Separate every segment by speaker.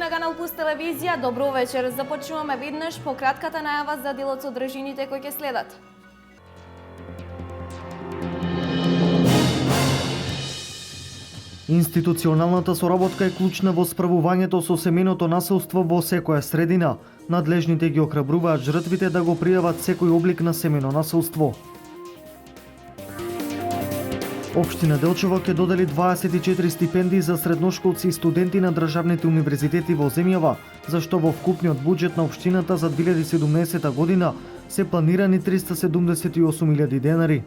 Speaker 1: на канал Пус телевизија. Добро вечер. Започнуваме веднаш по кратката најава за делот со држините кои ќе следат.
Speaker 2: Институционалната соработка е клучна во справувањето со семејното насилство во секоја средина. Надлежните ги охрабруваат жртвите да го пријават секој облик на семејно насилство. Општина Делчево ќе додели 24 стипендии за средношколци и студенти на државните универзитети во земјава, зашто во вкупниот буџет на општината за 2017 година се планирани 378.000 денари.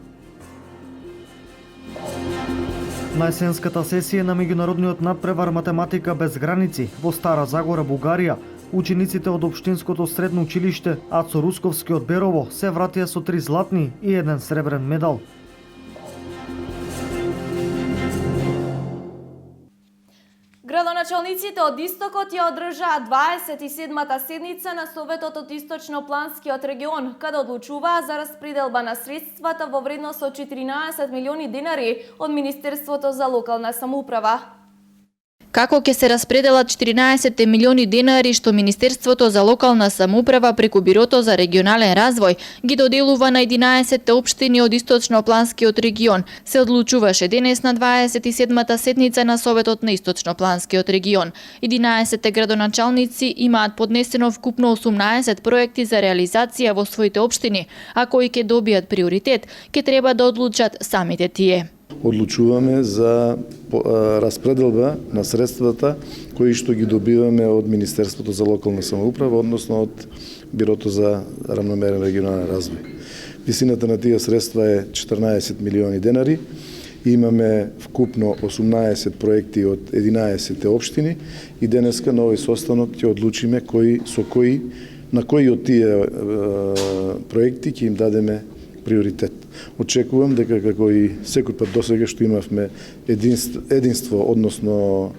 Speaker 2: На есенската сесија на меѓународниот надпревар Математика без граници во Стара Загора, Бугарија, учениците од општинското средно училиште Ацо Русковски од Берово се вратија со 3 златни и 1 сребрен медал.
Speaker 1: Градоначалниците од Истокот ја одржаа 27-та седница на Советот од Источно-Планскиот регион, каде одлучуваа за распределба на средствата во вредност од 14 милиони денари од Министерството за локална самоуправа.
Speaker 3: Како ќе се распределат 14 милиони денари што Министерството за локална самоуправа преку Бирото за регионален развој ги доделува на 11 општини од Источно-Планскиот регион, се одлучуваше денес на 27-та седница на Советот на Источно-Планскиот регион. 11 градоначалници имаат поднесено вкупно 18 проекти за реализација во своите општини, а кои ќе добијат приоритет, ќе треба да одлучат самите тие.
Speaker 4: Одлучуваме за распределба на средствата кои што ги добиваме од Министерството за локална самоуправа, односно од Бирото за рамномерен регионален развој. Висината на тие средства е 14 милиони денари. Имаме вкупно 18 проекти од 11 општини и денеска на овој состанок ќе одлучиме на кои од тие проекти ќе им дадеме приоритет. Очекувам дека како и секој пат досега што имавме единство, односно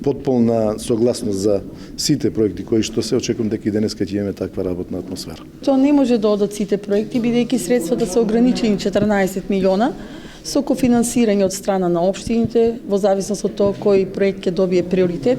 Speaker 4: потполна согласност за сите проекти кои што се, очекувам дека и денеска ќе имаме таква работна атмосфера.
Speaker 5: Тоа не може да одат сите проекти, бидејќи средствата се ограничени 14 милиона со кофинансирање од страна на општините, во зависност од тоа кој проект ќе добие приоритет.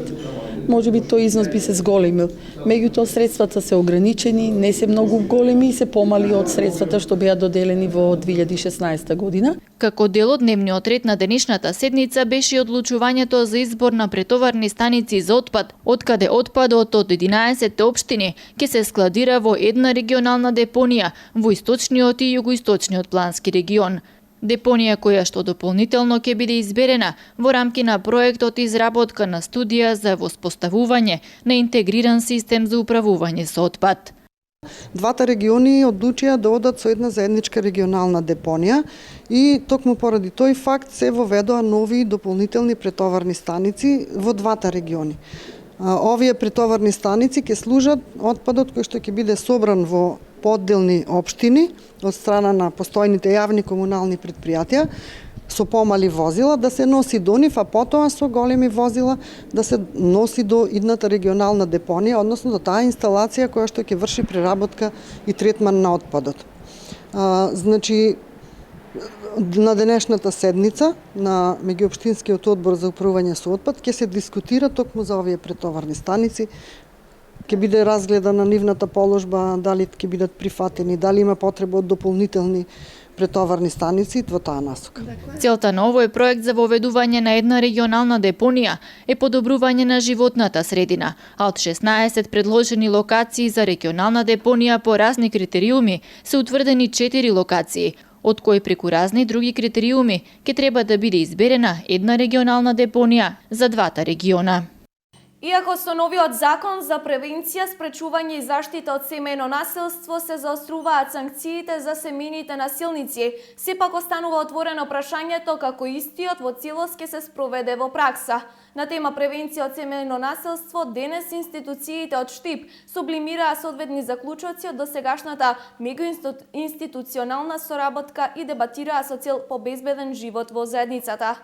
Speaker 5: Може би тој износ би се зголемил. Меѓутоа средствата се ограничени, не се многу големи и се помали од средствата што беа доделени во 2016 година.
Speaker 3: Како дел од дневниот ред на денешната седница беше и одлучувањето за избор на претоварни станици за отпад, откаде отпадот од 11 општини ќе се складира во една регионална депонија во источниот и југоисточниот плански регион. Депонија која што дополнително ќе биде изберена во рамки на проектот изработка на студија за воспоставување на интегриран систем за управување со отпад.
Speaker 6: Двата региони одлучија да одат со една заедничка регионална депонија и токму поради тој факт се воведоа нови дополнителни претоварни станици во двата региони. Овие претоварни станици ќе служат отпадот кој што ќе биде собран во поодделни општини од страна на постојните јавни комунални претпријатија со помали возила да се носи до нив, а потоа со големи возила да се носи до идната регионална депонија, односно до таа инсталација која што ќе врши преработка и третман на отпадот. Значи, на денешната седница на меѓуопштинскиот одбор за управување со отпад ќе се дискутира токму за овие претоварни станици. Ќе биде разгледана нивната положба, дали ќе бидат прифатени, дали има потреба од дополнителни претоварни станици во таа насока.
Speaker 3: Целта на овој проект за воведување на една регионална депонија е подобрување на животната средина, а од 16 предложени локации за регионална депонија по разни критериуми се утврдени 4 локации, од кои преку разни други критериуми ќе треба да биде изберена една регионална депонија за двата региона.
Speaker 1: Иако со новиот закон за превенција, спречување и заштита од семејно насилство се заоструваат санкциите за семејните насилници, сепак останува отворено прашањето како истиот во целост ќе се спроведе во пракса. На тема превенција од семејно насилство, денес институциите од ШТИП сублимираа соодветни заклучоци од досегашната меѓуинституционална соработка и дебатираа со цел побезбеден живот во заедницата.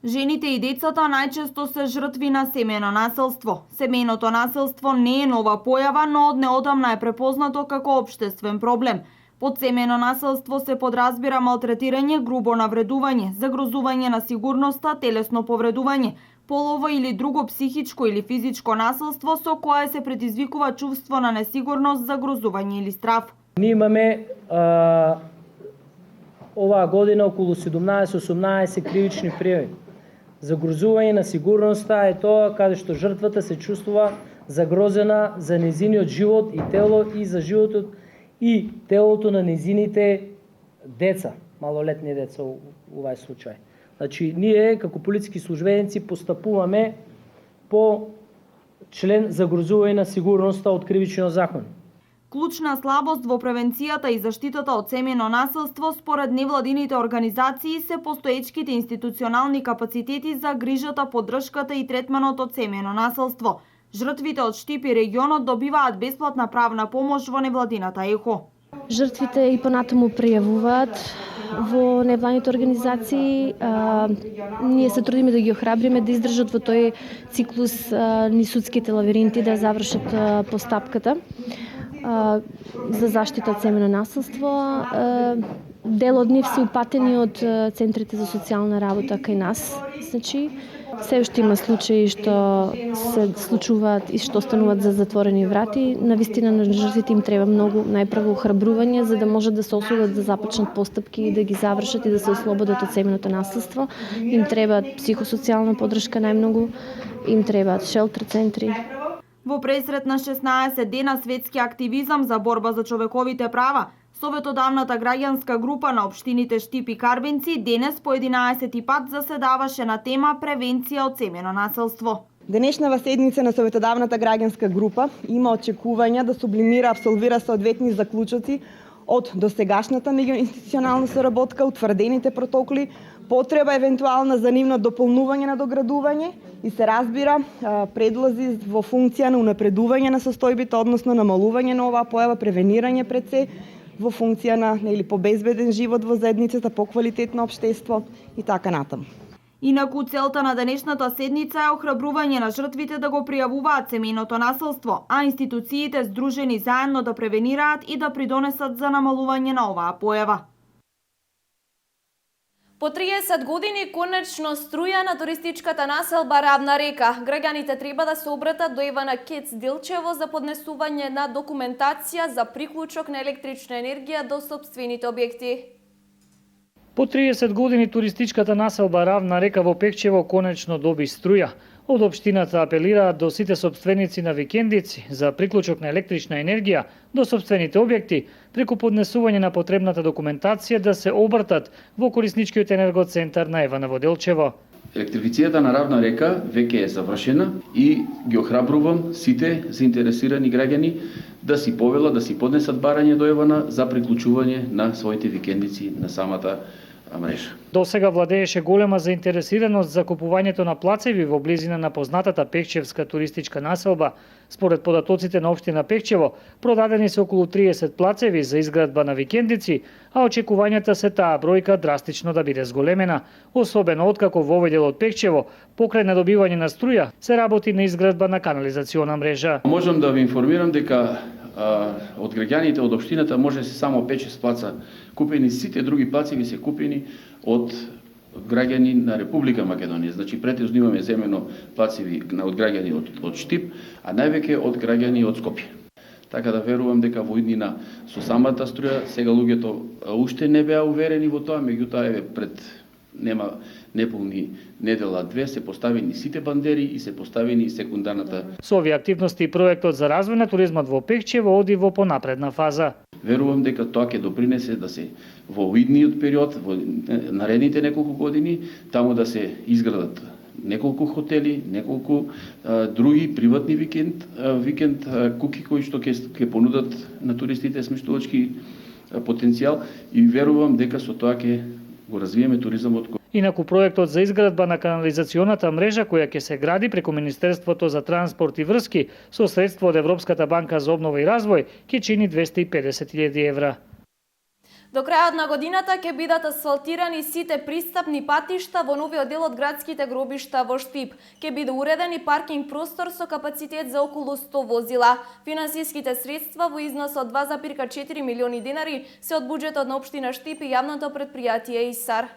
Speaker 7: Жените и децата најчесто се жртви на семејно насилство. Семејното насилство не е нова појава, но од неодамна е препознато како општествен проблем. Под семејно насилство се подразбира малтретирање, грубо навредување, загрозување на сигурноста, телесно повредување, полово или друго психичко или физичко насилство со кое се предизвикува чувство на несигурност, загрозување или страв.
Speaker 8: Ние имаме оваа година околу 17-18 кривични пријави. Загрозување на сигурноста е тоа каде што жртвата се чувствува загрозена за незиниот живот и тело и за животот и телото на незините деца, малолетни деца у овај случај. Значи, ние како полициски службеници постапуваме по член загрозување на сигурноста од Кривичниот закон.
Speaker 7: Клучна слабост во превенцијата и заштитата од семејно насилство според невладините организации се постоечките институционални капацитети за грижата, поддршката и третманот од семејно насилство. Жртвите од Штип и регионот добиваат бесплатна правна помош во невладината ЕХО.
Speaker 9: Жртвите и понатаму пријавуваат во невладините организации. Ние се трудиме да ги охрабриме да издржат во тој циклус ни судските лавиринти, да завршат постапката за заштита од семејно насилство. Дел од нив се упатени од центрите за социјална работа кај нас. Значи, се уште има случаи што се случуваат и што стануваат за затворени врати. Навистина на жртвите им треба многу најпрво охрабрување за да можат да се осудат да започнат постапки и да ги завршат и да се ослободат од семејното насилство. Им треба психосоцијална поддршка најмногу, им требаат шелтер центри.
Speaker 7: Во пресрет на 16 дена светски активизам за борба за човековите права, Советодавната граѓанска група на општините Штип и Карвенци денес по 11 пат заседаваше на тема превенција од семејно насилство.
Speaker 10: Денешнава седница на Советодавната граѓанска група има очекувања да сублимира, абсолвира соодветни заклучоци од досегашната меѓуинституционална соработка, утврдените протоколи, потреба евентуална за нивно дополнување на доградување и се разбира предлози во функција на унапредување на состојбите, односно намалување на оваа појава, превенирање пред се, во функција на побезбеден живот во заедницата, поквалитетно општество и така натаму.
Speaker 7: Инаку целта на денешната седница е охрабрување на жртвите да го пријавуваат семејното насилство, а институциите здружени заедно да превенираат и да придонесат за намалување на оваа појава.
Speaker 1: По 30 години конечно струја на туристичката населба Равна река. Граѓаните треба да се обратат до Ивана Кец Дилчево за поднесување на документација за приклучок на електрична енергија до сопствените објекти.
Speaker 8: По 30 години туристичката населба Равна река во Пекчево конечно доби струја. Од општината апелираат до сите сопственици на викендици за приклучок на електрична енергија до сопствените објекти преку поднесување на потребната документација да се обртат во корисничкиот енергоцентар на Евана во Делчево.
Speaker 11: Електрифицијата на Равна река веќе е завршена и ги охрабрувам сите заинтересирани граѓани да си повелат, да си поднесат барање до Евана за приклучување на своите викендици на самата мрежа.
Speaker 8: До сега владееше голема заинтересираност за купувањето на плацеви во близина на познатата Пекчевска туристичка населба. Според податоците на општина Пекчево, продадени се околу 30 плацеви за изградба на викендици, а очекувањата се таа бројка драстично да биде зголемена, особено откако во овој дел од Пекчево, покрај на добивање на струја, се работи на изградба на канализациона мрежа.
Speaker 11: Можам да ви информирам дека од граѓаните од општината може се само 5-6 плаца купени, сите други плацеви се купени од граѓани на Република Македонија. Значи претежно имаме земено плацеви од граѓани од Штип, а највеќе од граѓани од Скопје. Така да верувам дека во иднина со самата струја сега луѓето уште не беа уверени во тоа, меѓутоа пред нема неполни недела две се поставени сите бандери и се поставени секундарната.
Speaker 8: Со овие активности проектот за развој на туризмот во Пекчево оди во понапредна фаза.
Speaker 11: Верувам дека тоа ќе допринесе да се во идниот период, во наредните неколку години, таму да се изградат неколку хотели, неколку други приватни викенд куки кои што ќе понудат на туристите смештувачки потенцијал и верувам дека со тоа ќе го развиеме туризмот.
Speaker 8: Инаку проектот за изградба на канализационата мрежа која ќе се гради преку Министерството за транспорт и врски со средства од Европската банка за обнова и развој ќе чини 250.000 евра.
Speaker 1: До крајот на годината ќе бидат асфалтирани сите пристапни патишта во новиот дел од градските гробишта во Штип. Ќе биде уреден и паркинг простор со капацитет за околу 100 возила. Финансиските средства во износ од 2,4 милиони денари се од буџетот на општина Штип и јавното претпријатие ИСАР.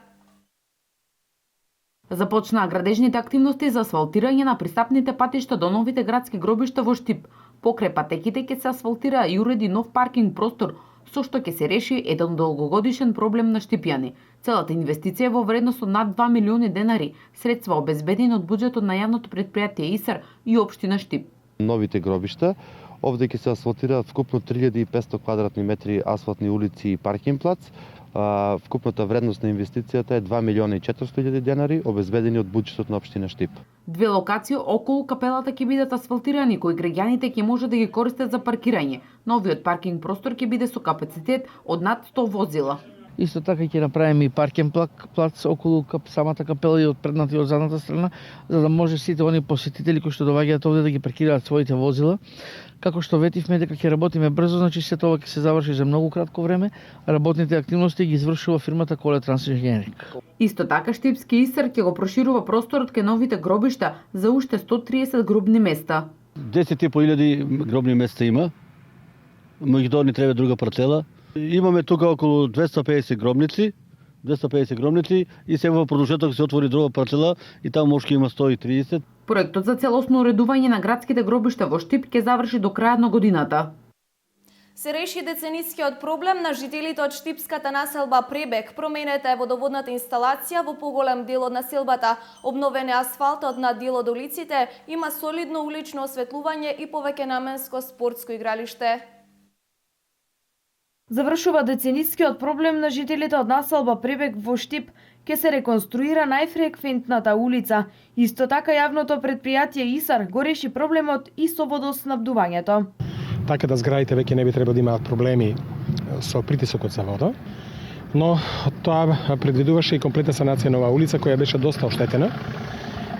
Speaker 12: Започнаа градежните активности за асфалтирање на пристапните патишта до новите градски гробишта во Штип. Покрај патеките ќе се асфалтира и уреди нов паркинг простор, со што ќе се реши еден долгогодишен проблем на штипјани. Целата инвестиција е во вредност од над 2 милиони денари, средства обезбедени од буџетот на јавното претпријатие ИСАР и општина Штип.
Speaker 13: Новите гробишта, овде ќе се асфалтираат вкупно 3500 квадратни метри асфалтни улици и паркинг плац. Вкупната вредност на инвестицијата е 2 милиони и 400 денари, обезбедени од буџетот на општина Штип.
Speaker 12: Две локации околу капелата ќе бидат асфалтирани, кои граѓаните ќе може да ги користат за паркирање. Новиот паркинг простор ќе биде со капацитет од над 100 возила.
Speaker 14: Исто така ќе направиме и паркинг плац околу самата капела и од предната и од задната страна, за да може сите они посетители кои што доаѓаат овде да ги паркираат своите возила. Како што ветивме дека ќе работиме брзо, значи се тоа ќе се заврши за многу кратко време. Работните активности ги извршува фирмата Коле Трансинженеринг.
Speaker 12: Исто така Штипски ИСАР ќе го проширува просторот кај новите гробишта за уште 130 гробни места.
Speaker 15: 10.000 гробни места има. Меѓутоа ни треба друга парцела. Имаме тука околу 250 гробници и се во продолжеток се отвори друга парцела и таму може има 130.
Speaker 12: Проектот за целосно уредување на градските гробишта во Штип ќе заврши до крајот на годината.
Speaker 1: Се реши деценискиот проблем на жителите од штипската населба Пребег. Променета е водоводната инсталација во поголем дел од населбата. Обновен е асфалтот на дел од улиците, има солидно улично осветлување и повеќе наменско спортско игралиште.
Speaker 7: Завршува деценискиот проблем на жителите од населба Пребег во Штип. Ке се реконструира најфреквентната улица. Исто така јавното претпријатие ИСАР го реши проблемот и со водоснабдувањето.
Speaker 16: Така да зградите веќе не би требало да имаат проблеми со притисокот за вода, но тоа предвидуваше и комплетна санација на оваа улица која беше доста оштетена.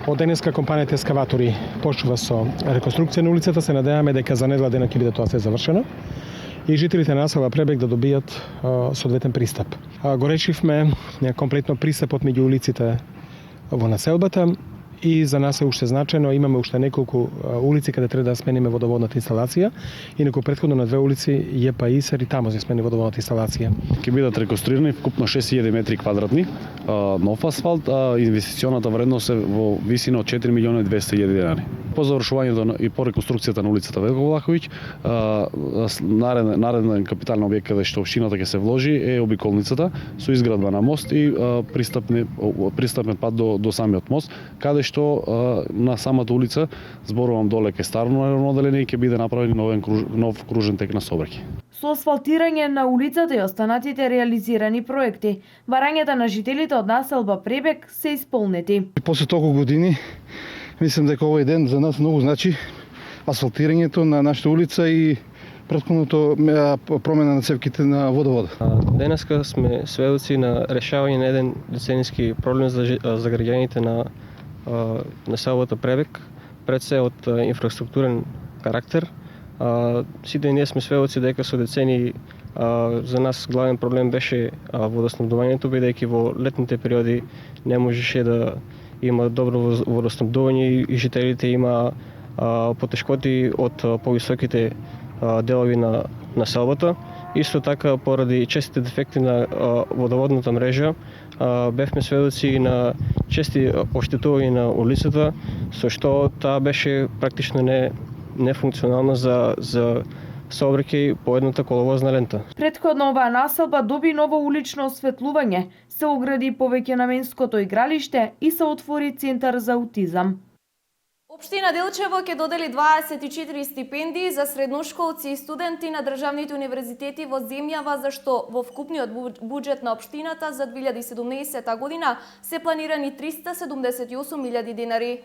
Speaker 16: Од денеска компанијата Ескаватори почнува со реконструкција на улицата, се надеваме дека за недела дена ќе биде тоа се завршено и жителите на населба Пребег да добијат соодветен пристап. Го решивме комплетно пристапот меѓу улиците во населбата и за нас е уште значајно, имаме уште неколку улици каде треба да смениме водоводната инсталација, инаку претходно на две улици ЈП ИСАР и таму се смени водоводната инсталација.
Speaker 17: Ќе бидат реконструирани вкупно 6000 метри квадратни нов асфалт, инвестиционата вредност е во висина од 4 милиони 200.000 денари. По завршувањето и по реконструкцијата на улицата Велко Влаховиќ, нареден капитален објект каде што општината ќе се вложи е обиколницата со изградба на мост и пристапен пат до самиот мост, каде што на самата улица, зборувам доле кај старо оделение, ќе биде направен нов кружен тек на сообраќај.
Speaker 7: Со асфалтирање на улицата и останатите реализирани проекти, барањата на жителите од населба Пребег се исполнети.
Speaker 18: После толку години, мислам дека овој ден за нас многу значи асфалтирањето на нашата улица и претходното промена на цевките на водовода.
Speaker 19: Денеска сме сведоци на решавање на еден децениски проблем за граѓаните на населбата Пребег, пред се од инфраструктурен карактер. Сите ние сме сведоци дека со децени за нас главен проблем беше водоснабдувањето, бидејќи во летните периоди не можеше да има добро водоснабдување и жителите има потешкоти од повисоките делови на населбата. Исто така, поради честите дефекти на водоводната мрежа, бевме сведоци на чести оштетувања на улицата, со што таа беше практично нефункционална за сообраќај по едната коловозна лента.
Speaker 7: Претходно оваа населба доби ново улично осветлување, се огради повеќе наменското игралиште и се отвори центар за аутизам.
Speaker 1: Општина Делчево ќе додели 24 стипендии за средношколци и студенти на државните универзитети во земјава, за што во вкупниот буџет на општината за 2017 година се планирани 378.000 денари.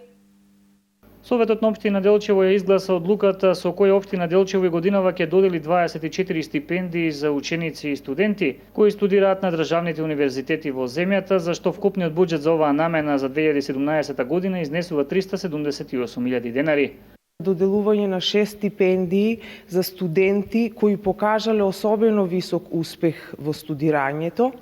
Speaker 20: Советот на општина Делчево ја изгласа одлуката со која општина Делчево и годинава ќе додели 24 стипендии за ученици и студенти кои студираат на државните универзитети во земјата, за што вкупниот буџет за оваа намена за 2017 година изнесува 378.000 денари.
Speaker 21: Доделување на 6 стипендии за студенти кои покажале особено висок успех во студирањето.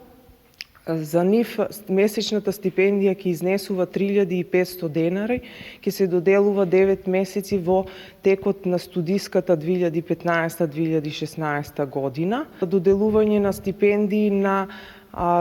Speaker 21: За нив месечната стипендија ќе изнесува 3500 денари, ќе се доделува 9 месеци во текот на студиската 2015-2016 година. Доделување на стипендии на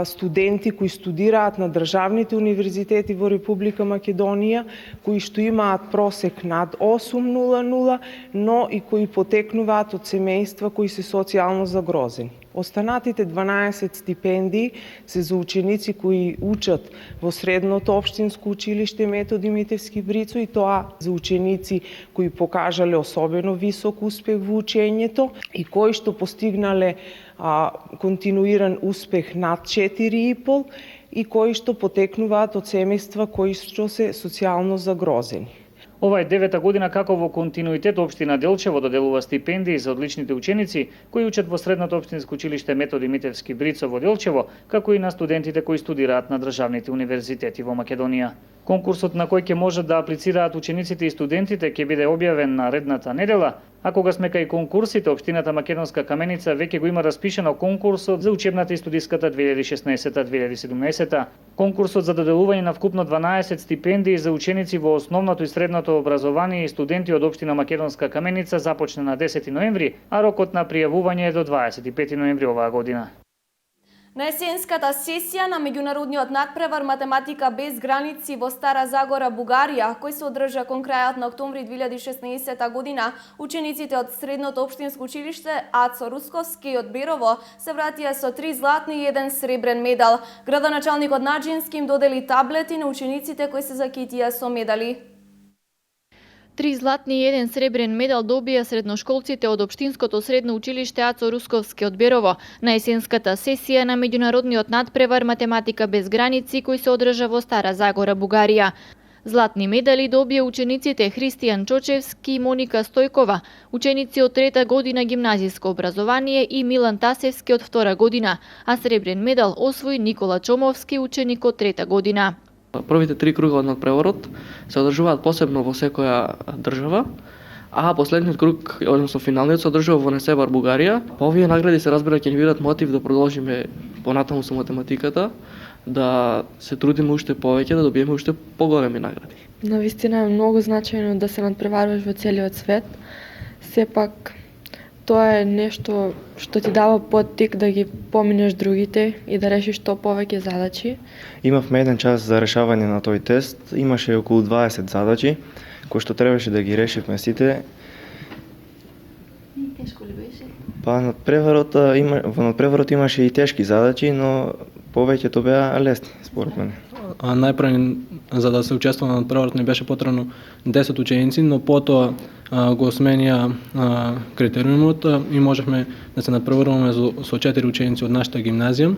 Speaker 21: студенти кои студираат на државните универзитети во Република Македонија, кои што имаат просек над 8.00, но и кои потекнуваат од семејства кои се социјално загрозени. Останатите 12 стипендии се за ученици кои учат во средното општинско училиште Методи Митевски Брицо, и тоа за ученици кои покажале особено висок успех во учењето и кои што постигнале континуиран успех над 4,5 и кои што потекнуваат од семејства кои што се социјално загрозени.
Speaker 20: Ова е 9-та година како во континуитет општина Делчево доделува стипендии за одличните ученици кои учат во средното општинско училиште Методи Митевски Брицо во Делчево, како и на студентите кои студираат на државните универзитети во Македонија. Конкурсот на кој ќе можат да аплицираат учениците и студентите ќе биде објавен наредната недела, а кога сме кај конкурсите, општината Македонска Каменица веќе го има распишено конкурсот за учебната и студиската 2016-2017. Конкурсот за доделување на вкупно 12 стипендии за ученици во основното и средното образование и студенти од општина Македонска Каменица започна на 10 ноември, а рокот на пријавување е до 25 ноември оваа година.
Speaker 1: На есенската сесија на меѓународниот надпревар Математика без граници во Стара Загора, Бугарија, кој се одржа кон крајот на октомври 2016 година, учениците од средното општинско училиште Ацо Русковски и од Берово се вратија со 3 златни и 1 сребрен медал. Градоначалникот Наџински им додели таблети на учениците кои се закитија со медали.
Speaker 3: 3 златни и 1 сребрен медал добија средношколците од Општинското средно училиште Ацо Русковски од Берово на есенската сесија на меѓународниот надпревар Математика без граници кој се одржа во Стара Загора, Бугарија. Златни медали добија учениците Христијан Чочевски и Моника Стојкова, ученици од 3-та година гимназиско образование, и Милан Тасевски од 2-та година, а сребрен медал освои Никола Чомовски, ученик од 3-та година.
Speaker 22: Првите 3 круга од надпреварот се одржуваат посебно во секоја држава, а последниот круг, односно финалниот, се одржува во Несебар, Бугарија. По овие награди се разбира ќе ни бидат мотив да продолжиме понатаму со математиката, да се трудиме уште повеќе, да добиеме уште поголеми награди.
Speaker 23: Навистина е многу значајно да се надпреваруваш во целиот свет. Сепак тоа е нешто што ти дава поттик да ги поминеш другите и да решиш што повеќе задачи.
Speaker 24: Имавме еден час за решавање на тој тест. Имаше околу 20 задачи, кои што требаше да ги решивме сите.
Speaker 23: Тешко ли беше?
Speaker 24: Во надпреварот имаше и тешки задачи, но повеќето беа лесни, според мене.
Speaker 19: Најпрво, за да се учествува на надпреварот, не беше потребно 10 ученици, но потоа го сменија критериумот и можевме да се надпреваруваме со 4 ученици од нашата гимназија.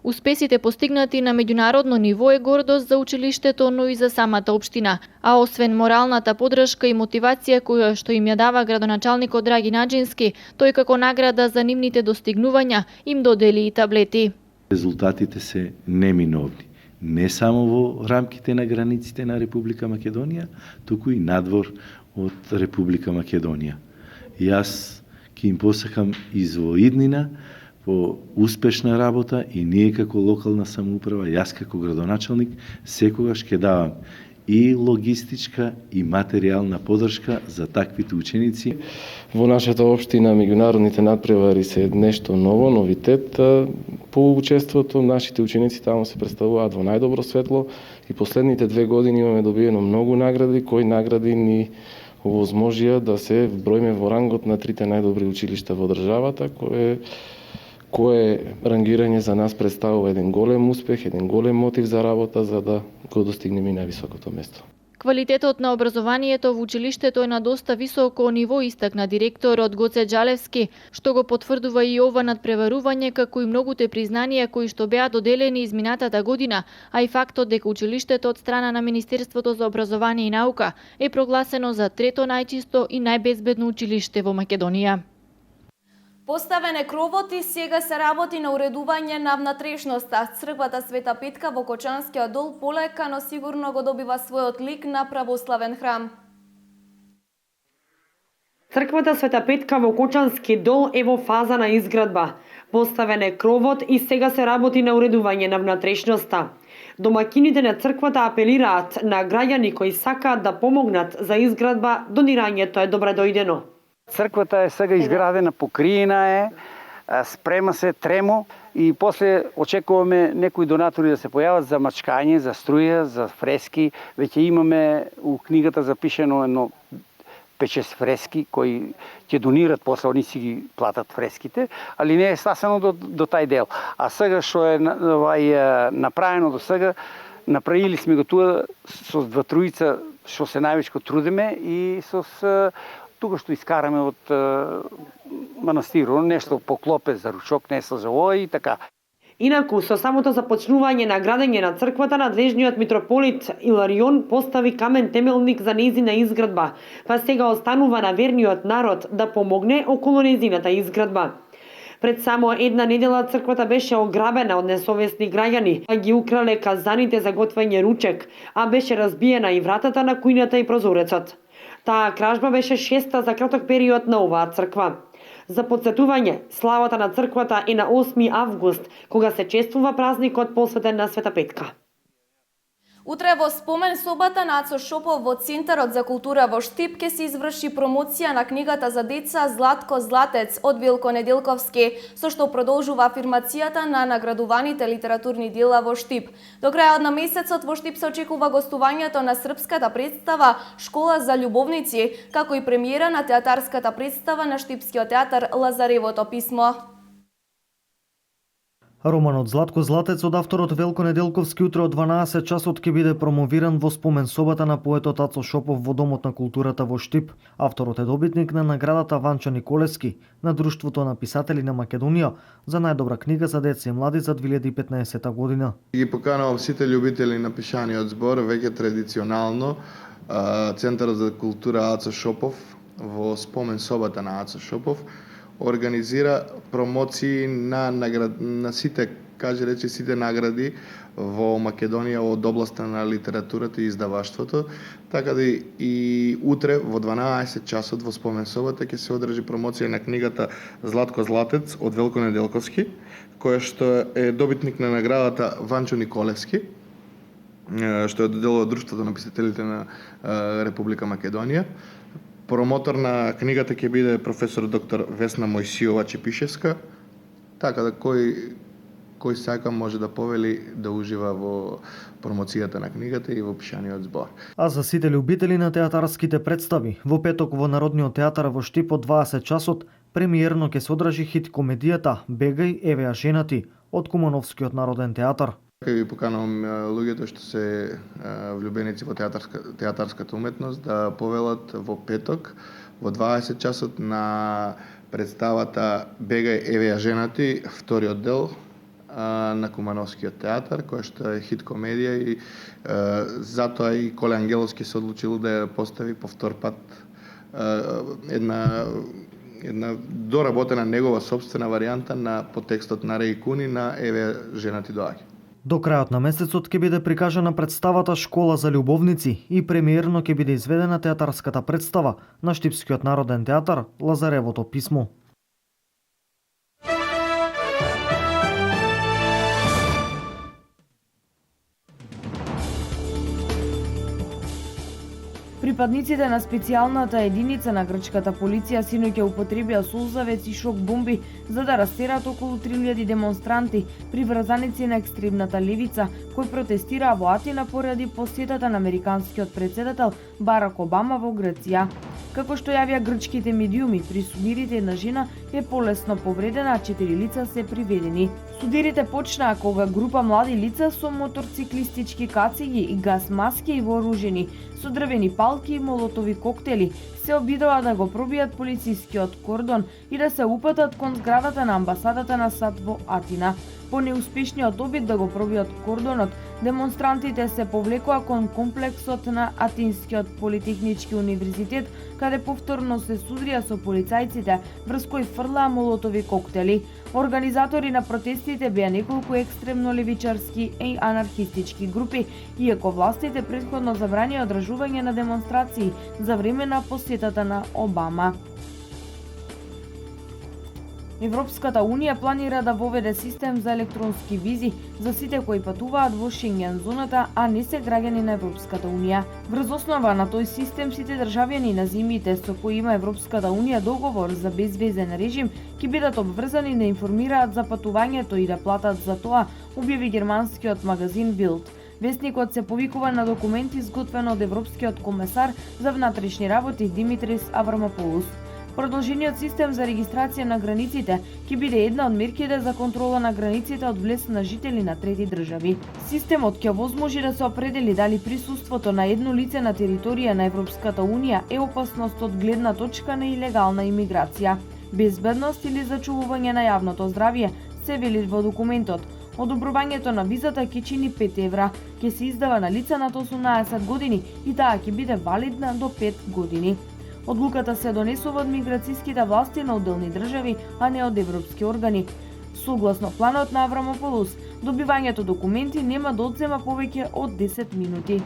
Speaker 3: Успесите постигнати на меѓународно ниво е гордост за училиштето, но и за самата општина. А освен моралната поддршка и мотивација која што им ја дава градоначалникот Драги Наџински, тој како награда за нивните достигнувања им додели и таблети.
Speaker 25: Резултатите се неминовни. Не само во рамките на границите на Република Македонија, туку и надвор од Република Македонија. Јас ќе им посакам извоиднина по успешна работа и ние како локална самоуправа, јас како градоначалник, секогаш ќе давам и логистичка и материјална поддршка за таквите ученици.
Speaker 26: Во нашата општина меѓународните надпревари се нешто ново, новитет. По учеството нашите ученици таму се представуваат во најдобро светло и последните 2 години имаме добиено многу награди, кои награди ни овозможија да се вброиме во рангот на 3 најдобри училишта во државата, кое рангирање за нас представува еден голем успех, еден голем мотив за работа за да го достигнеме и највисокото место.
Speaker 3: Квалитетот на образованието во училиштето е на доста високо ниво, истакна директорот Гоце Джалевски, што го потврдува и ова надпреварување, како и многуте признанија кои што беа доделени изминатата година, а и фактот дека училиштето од страна на Министерството за образование и наука е прогласено за 3-то најчисто и најбезбедно училиште во Македонија.
Speaker 1: Поставен е кровот и сега се работи на уредување на внатрешноста. Црквата Света Петка во Кочанскиот дол полека, но сигурно го добива својот лик на православен храм.
Speaker 2: Црквата Света Петка во Кочански дол е во фаза на изградба. Поставен е кровот и сега се работи на уредување на внатрешноста. Домакините на црквата апелираат на граѓани кои сакаат да помогнат за изградба, донирањето е добре дојдено.
Speaker 4: Црквата е сега изградена, покриена е, спрема се тремо и после очекуваме некои донатори да се појават за мачкање, за струја, за фрески. Веќе имаме у книгата запишено едно 5-6 фрески кои ќе донират, после они си ги платат фреските, али не е стасено до тај дел. А сега што е направено до сега, направили сме го тука со два-тројца што се највеќе трудиме и со тука што искараме од манастирот, нешто поклопе за ручок, нешто за ој и така.
Speaker 2: Инаку, со самото започнување на градење на црквата, надлежниот митрополит Иларион постави камен темелник за нејзина изградба, па сега останува на верниот народ да помогне околу нејзината изградба. Пред само една недела црквата беше ограбена од несовесни граѓани, а ги украле казаните за готвење ручек, а беше разбиена и вратата на кујната и прозорецот. Таа кражба беше 6-та за краток период на оваа црква. За подсетување, славата на црквата е на 8 август, кога се чествува празникот посветен на Света Петка.
Speaker 1: Утре во спомен собата на Ацо Шопов во Центарот за култура во Штип ке се изврши промоција на книгата за деца Златко Златец од Вилко Неделковски, со што продолжува афирмацијата на наградуваните литературни дела во Штип. До крајот на месецот во Штип се очекува гостувањето на српската представа Школа за љубовници, како и премиера на театарската представа на Штипскиот театар Лазаревото писмо.
Speaker 5: Романот Златко Златец од авторот Велко Неделковски утре од 12 часот ќе биде промовиран во спомен собата на поетот Ацо Шопов во Домот на културата во Штип. Авторот е добитник на наградата Ванчо Николевски на Друштвото на писатели на Македонија за најдобра книга за деца и млади за 2015 година.
Speaker 6: Ги поканувам сите љубители на пишаниот збор, веќе традиционално Центарот за култура Ацо Шопов во спомен собата на Ацо Шопов организира промоции на сите, сите награди во Македонија од областа на литературата и издаваштвото, така да и утре во 12 часот во спомен собата ќе се одржи промоција на книгата Златко Златец од Велко Неделковски, која што е добитник на наградата Ванчо Николевски, што е доделува Друштвото на писателите на Република Македонија. Промотор на книгата ќе биде професор доктор Весна Мојсиова Чепишевска, така да кој сака може да повели да ужива во промоцијата на книгата и во пишаниот збор.
Speaker 5: А за сите љубители на театарските представи, во петок во Народниот театар во Штип од 20 часот премиерно ќе се одржи хит комедијата Бегај, еве ја женати од Кумановскиот народен театар.
Speaker 6: Ке ви поканувам луѓето што се влюбеници во театарската уметност да повелат во петок во 20 часот на представата Бегај, еве ја женати, вториот дел на Кумановскиот театар, која што е хит комедија и затоа и Коле Ангеловски се одлучил да ја постави по втор пат една доработена негова сопствена варијанта на потекстот на Реј Куни на Еве женати доаѓа.
Speaker 5: До крајот на месецот ќе биде прикажана представата Школа за љубовници и премиерно ќе биде изведена театарската представа на Штипскиот народен театар Лазаревото писмо.
Speaker 7: Припадниците на специјалната единица на грчката полиција синоќа употребија сулзавец и шок бомби за да растерат околу 3000 демонстранти, приврзаници на екстремната левица, кои протестираа во Атина поради посетата на американскиот претседател Барак Обама во Грција. Како што јавија грчките медиуми, при судирите една жена е полесно повредена, а 4 лица се приведени. Судирите почнаа кога група млади лица со моторциклистички кациги и газ маски и вооружени со дрвени палки и молотови коктели се обидоа да го пробијат полицискиот кордон и да се упатат кон зградата на амбасадата на САД во Атина. По неуспешниот обид да го пробијат кордонот, демонстрантите се повлекоа кон комплексот на Атинскиот политехнички универзитет, каде повторно се судрија со полицајците, врз кои фрлаа молотови коктели. Организатори на протестите беа неколку екстремно левичарски и анархистички групи, иако властите претходно забранија одржување одржување на демонстрации за време на посетата на Обама. Европската Унија планира да воведе систем за електронски визи за сите кои патуваат во Шенген зоната, а не се граѓани на Европската Унија. Врз основа на тој систем сите државјани на земјите со кои има Европската Унија договор за безвизен режим ќе бидат обврзани да информираат за патувањето и да платат за тоа, објави германскиот магазин Bild. Весникот се повикува на документ изготвен од Европскиот комесар за внатрешни работи Димитрис Аврамополус. Продолжениот систем за регистрација на границите ќе биде една од мерките за контрола на границите од влез на жители на трети држави. Системот ќе возможи да се определи дали присуството на едно лице на територија на Европската Унија е опасност од гледна точка на илегална имиграција, безбедност или зачувување на јавното здравје, се вели во документот. Одобрувањето на визата ќе чини 5 евра, ќе се издава на лица над 18 години и таа ќе биде валидна до 5 години. Одлуката се донесува од миграцијските власти на одделни држави, а не од европски органи. Согласно планот на Аврамополус, добивањето документи нема да одзема повеќе од 10 минути.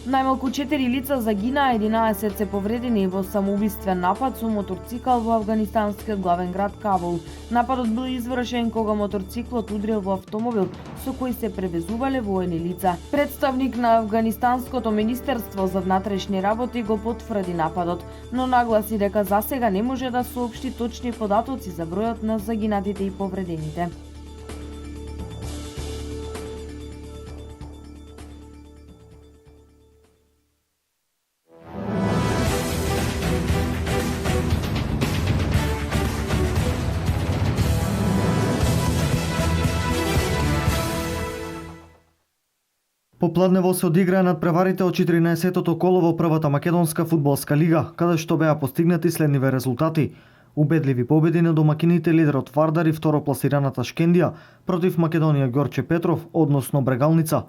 Speaker 7: Најмалку 4 лица загинаа, 11 се повредени во самоубиствен напад со моторцикл во афганистанскиот главен град Кабул. Нападот бил извршен кога моторциклот удрил во автомобил со кој се превезувале воени лица. Представник на Афганистанското министерство за внатрешни работи го потврди нападот, но нагласи дека засега не може да соопшти точни податоци за бројот на загинатите и повредените.
Speaker 5: Попладнево се одиграа надпреварите од 14-тото коло во првата македонска фудбалска лига, каде што беа постигнати следниве резултати. Убедливи победи на домакините лидерот Вардар и второпласираната Шкендија против Македонија Ѓорче Петров, односно Брегалница.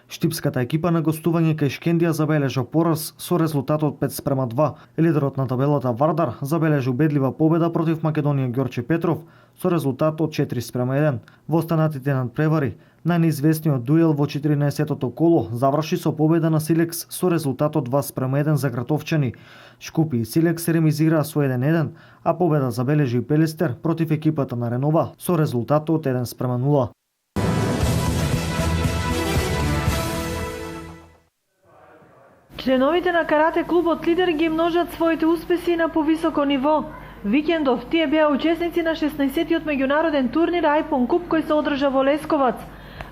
Speaker 5: Штипската екипа на гостување кај Шкендија забележа пораз со резултатот 5:2. Лидерот на табелата Вардар забележа убедлива победа против Македонија Ѓорче Петров со резултат од 4:1. Во останатите надпревари, најнеизвестниот дуел во 14-тото коло заврши со победа на Силекс со резултат од 2:1 за гратовчани. Шкупи и Силекс ремизираа со 1:1, а победа забележи и Пелестер против екипата на Ренова со резултат од 1:0.
Speaker 8: Членовите на карате клубот Лидер ги множат своите успеси на повисоко ниво. Викендов тие беа учесници на 16-тиот меѓународен турнир Айпон Куп кој се одржа во Лесковац.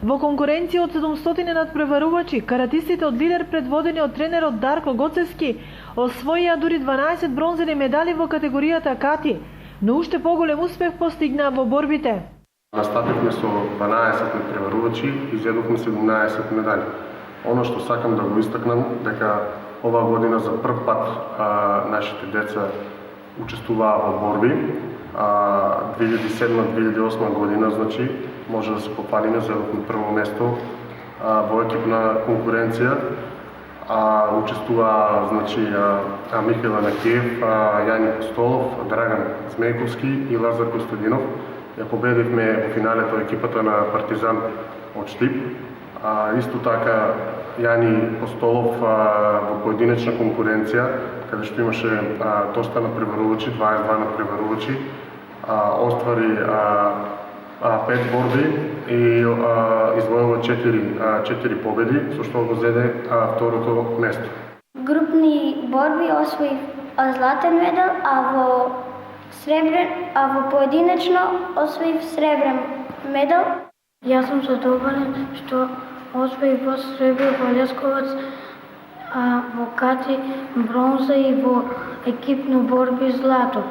Speaker 8: Во конкуренција од 700 надпреварувачи, каратистите од Лидер предводени од тренерот Дарко Гоцевски освоија дури 12 бронзени медали во категоријата кати, но уште поголем успех постигнаа во борбите.
Speaker 9: Настапивме со 12 надпреварувачи и изедовме 17 медали. Оно што сакам да го истакнам дека оваа година за прв пат нашите деца учествуваа во борби. 2007-2008 година, значи, може да се попалиме за прво место во екипна конкуренција. Учествуваа, значи, Михаил Анакиев, Јани Костолов, Драган Змејковски и Лазар Костадинов. Ја победивме во финалето екипата на Партизан од Штип. Исто така Јани Костолов во поединечна конкуренција, каде што имаше доста надпреварувачи, 22 надпреварувачи, оствари 5 борби и извојува 4 победи, со што го зеде второто место.
Speaker 10: Групни борби освоив златен медал, а во поединечно освоив сребрен медал.
Speaker 11: Јас сум задоволен што освоив во сребро во Лесковац, во кати бронза и во екипно борби злато.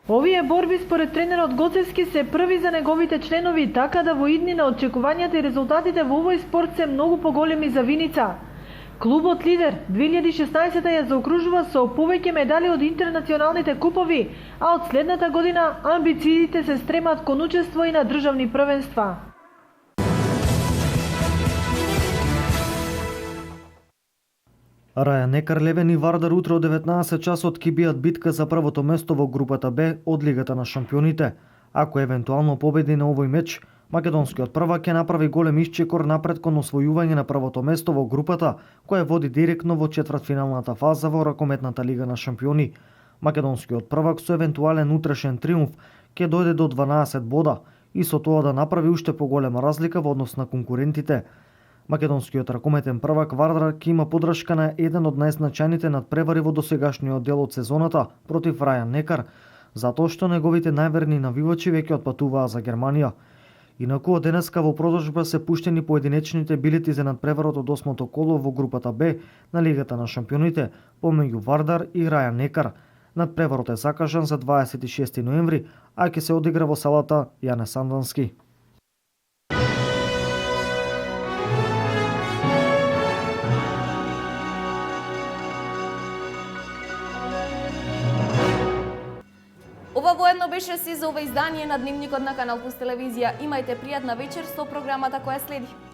Speaker 8: Овие борби според тренерот Гоцевски се први за неговите членови, така да во иднина очекувањата и резултатите во овој спорт се многу поголеми за Виница. Клубот Лидер 2016 ја заокружува со повеќе медали од интернационалните купови, а од следната година амбициите се стремат кон учество и на државни првенства.
Speaker 5: Раја Некарлевен и Вардар утре од 19 часот ќе бијат битка за првото место во групата Б од Лигата на шампионите. Ако евентуално победи на овој меч, македонскиот првак ќе направи голем исчекор напред кон освојување на првото место во групата, која води директно во четвртфиналната фаза во ракометната лига на шампиони. Македонскиот првак со евентуален утрешен триумф ќе дојде до 12 бода и со тоа да направи уште поголема разлика во однос на конкурентите. Македонскиот ракометен првак Вардар ќе има подршка на еден од најзначајните надпревари во досегашниот дел од сезоната против Рајан Некар, затоа што неговите најверни навивачи веќе отпатуваа за Германија. Инаку од денеска во продолжба се пуштени поединечните билети за надпреварот од 8-то коло во групата Б на Лигата на шампионите помеѓу Вардар и Рајан Некар. Надпреварот е закажан за 26 ноември, а ќе се одигра во салата Јане Сандански.
Speaker 1: Ова воедно беше се за ова издание на Дневникот на Канал Плюс телевизија. Имајте пријатна вечер со програмата која следи.